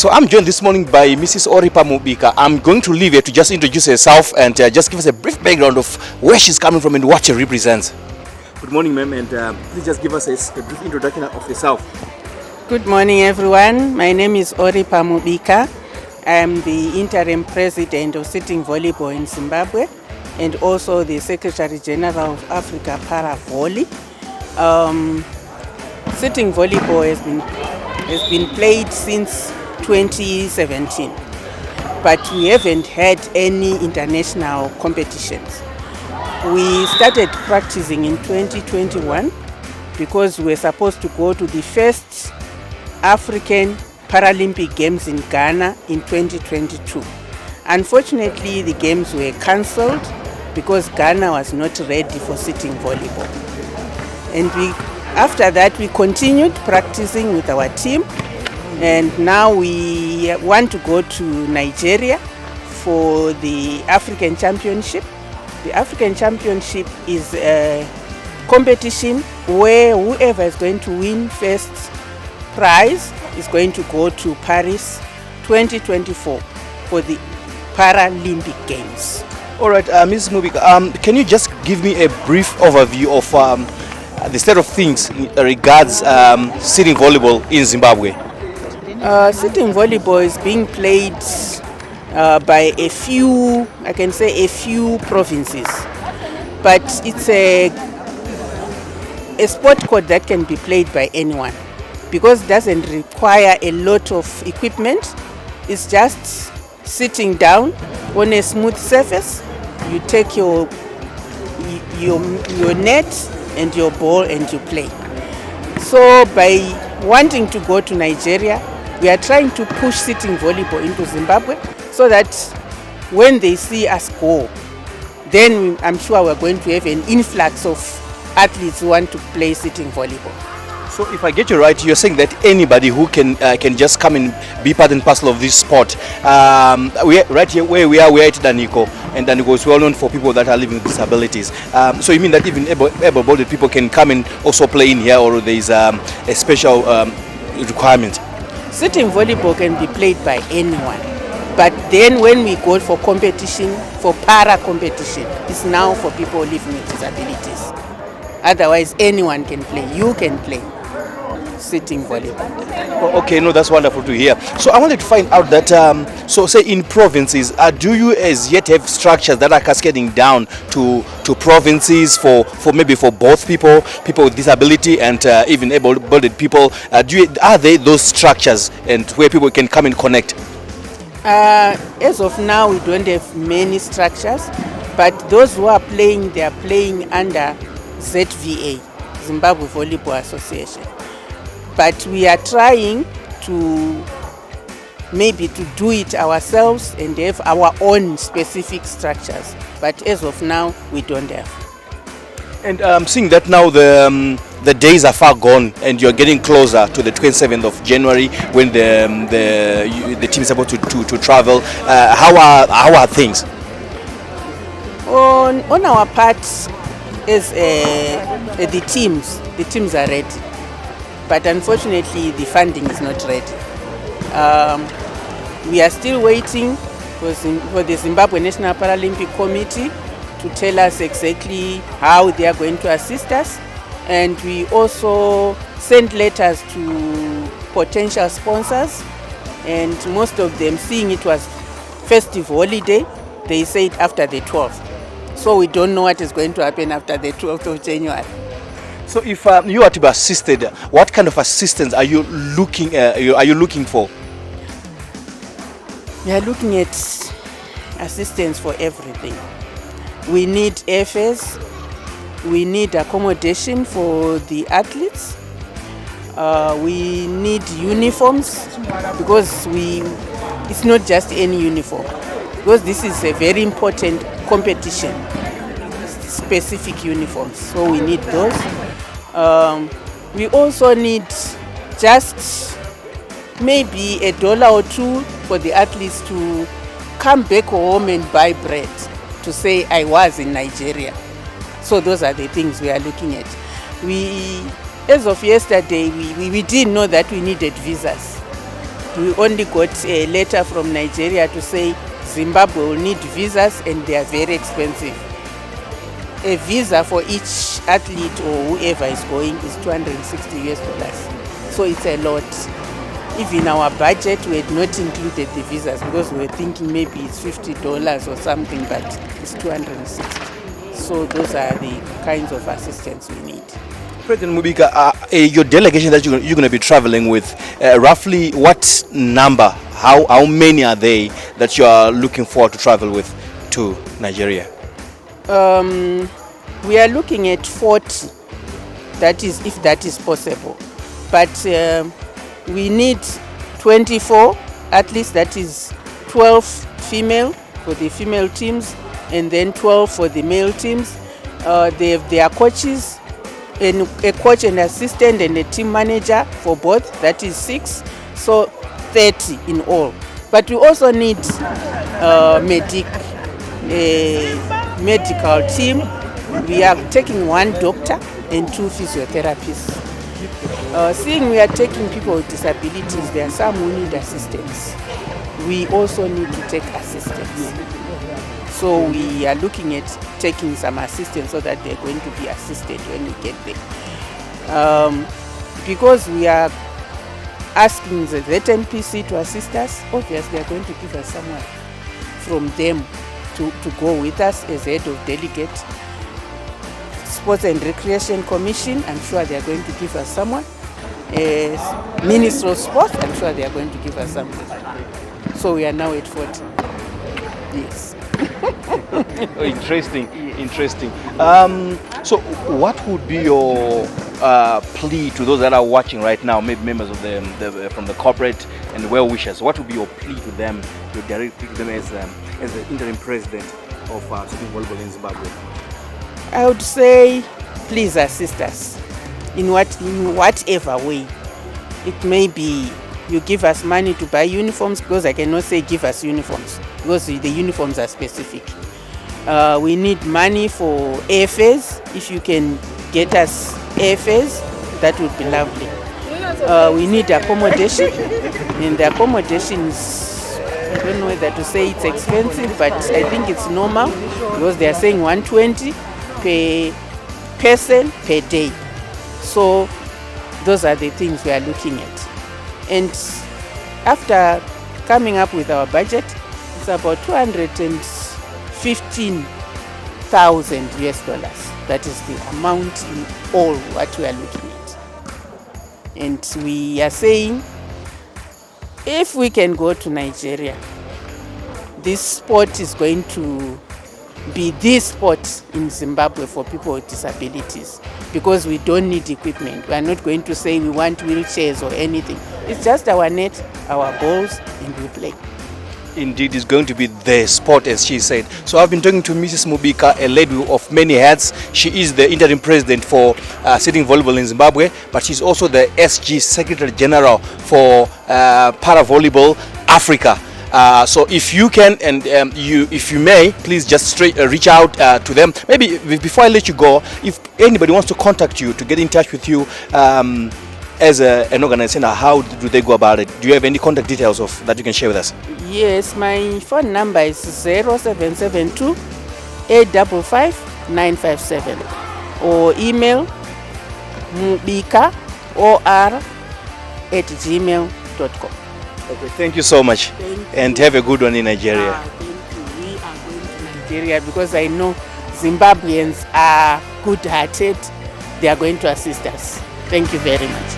So I'm joined this morning by Mrs. Oripa Mubika. I'm going to leave her to just introduce herself and just give us a brief background of where she's coming from and what she represents. Good morning, ma'am, and please just give us a brief introduction of yourself. Good morning, everyone. My name is Oripa Mubika. I am the interim president of Sitting Volleyball in Zimbabwe and also the Secretary General of Africa Para Volley. Sitting Volleyball has been played since 2017, but we haven't had any international competitions. We started practicing in 2021 because we were supposed to go to the first African Paralympic Games in Ghana in 2022. Unfortunately, the games were cancelled because Ghana was not ready for sitting volleyball. And after that, we continued practicing with our team, and now we want to go to Nigeria for the African Championship. The African Championship is a competition where whoever is going to win first prize is going to go to Paris 2024 for the Paralympic Games. All right, Ms. Mubika, can you just give me a brief overview of the state of things regards sitting volleyball in Zimbabwe? Sitting volleyball is being played by a few provinces, but it's a sport code that can be played by anyone because it doesn't require a lot of equipment. It's just sitting down on a smooth surface. You take your net and your ball and you play. So by wanting to go to Nigeria, we are trying to push sitting volleyball into Zimbabwe so that when they see us go, then I'm sure we're going to have an influx of athletes who want to play sitting volleyball. So if I get you right, you're saying that anybody who can just come and be part and parcel of this sport. Right here where we are at Daniko, and Daniko is well known for people that are living with disabilities. So you mean that even able-bodied people can come and also play in here, or there is a special requirement? Sitting volleyball can be played by anyone, but then when we go for competition, for para competition, it's now for people living with disabilities. Otherwise, anyone can play. You can play sitting volleyball. Oh, okay, no, that's wonderful to hear. So I wanted to find out that, so say in provinces, do you as yet have structures that are cascading down to provinces for maybe for both people with disability and even able-bodied people? Are there those structures and where people can come and connect? As of now, we don't have many structures, but those who are playing, they are playing under ZVA, Zimbabwe Volleyball Association. But we are trying to do it ourselves and have our own specific structures. But as of now, we don't have. And seeing that now the days are far gone and you're getting closer to the 27th of January when the team is about to travel, how are things? On our part, as the teams are ready, but unfortunately the funding is not ready. We are still waiting for the Zimbabwe National Paralympic Committee to tell us exactly how they are going to assist us, and we also sent letters to potential sponsors, and most of them, seeing it was festive holiday, they said after the 12th. So we don't know what is going to happen after the 12th of January. So if you are to be assisted, what kind of assistance are you looking for? We are looking at assistance for everything. We need airfares, we need accommodation for the athletes, we need uniforms because it's not just any uniform, because this is a very important competition, specific uniforms, so we need those. We also need just maybe $1 or $2 for the athletes to come back home and buy bread to say I was in Nigeria. So those are the things we are looking at. As of yesterday, we didn't know that we needed visas. We only got a letter from Nigeria to say Zimbabwe will need visas and they are very expensive. A visa for each athlete or whoever is going is $260. So it's a lot. Even our budget, we had not included the visas because we were thinking maybe it's $50 or something, but it's 260. So those are the kinds of assistance we need. President Mubika, your delegation that you're going to be traveling with, roughly what number, how many are they that you are looking forward to travel with to Nigeria? We are looking at 40, that is, if that is possible. But we need 24, at least that is 12 female for the female teams, and then 12 for the male teams. They have their coaches, and a coach and assistant and a team manager for both, that is 6, so 30 in all. But we also need a medical team. We are taking 1 doctor and 2 physiotherapists. Seeing we are taking people with disabilities, there are some who need assistance. We also need to take assistance. So we are looking at taking some assistance so that they're going to be assisted when we get there. Because we are asking the ZNPC to assist us, obviously they are going to give us someone from them to go with us as head of delegate. Sports and Recreation Commission, I'm sure they are going to give us someone. Minister of Sports, I'm sure they are going to give us something. So we are now at 40. Yes. Oh, interesting, interesting. So what would be your plea to those that are watching right now, maybe members of the from the corporate and well-wishers? What would be your plea to them, your direct plea to them as the interim president of Sitting Volleyball in Zimbabwe? I would say, please assist us in whatever way. It may be you give us money to buy uniforms, because I cannot say give us uniforms because the uniforms are specific. We need money for airfares. If you can get us airfares, that would be lovely. We need accommodation, and the accommodation is, I don't know whether to say it's expensive, but I think it's normal because they are saying 120 per person per day. So those are the things we are looking at. And after coming up with our budget, it's about $215,000. That is the amount in all what we are looking at. And we are saying, if we can go to Nigeria, this sport is going to be the sport in Zimbabwe for people with disabilities, because we don't need equipment. We are not going to say we want wheelchairs or anything. It's just our net, our balls, and we play. Indeed, it's going to be the sport, as she said. So I've been talking to Mrs. Mubika, a lady of many hats. She is the interim president for Sitting Volleyball in Zimbabwe, but she's also the SG Secretary General for Para Volleyball Africa. So if you can and if you may, please just reach out to them. Maybe before I let you go, if anybody wants to contact you, to get in touch with you as an organization, how do they go about it? Do you have any contact details that you can share with us? Yes, my phone number is 0772 855 957, or email mubika@gmail.com. Okay, thank you so much. And have a good one in Nigeria. Thank you. We are going to Nigeria because I know Zimbabweans are good-hearted. They are going to assist us. Thank you very much.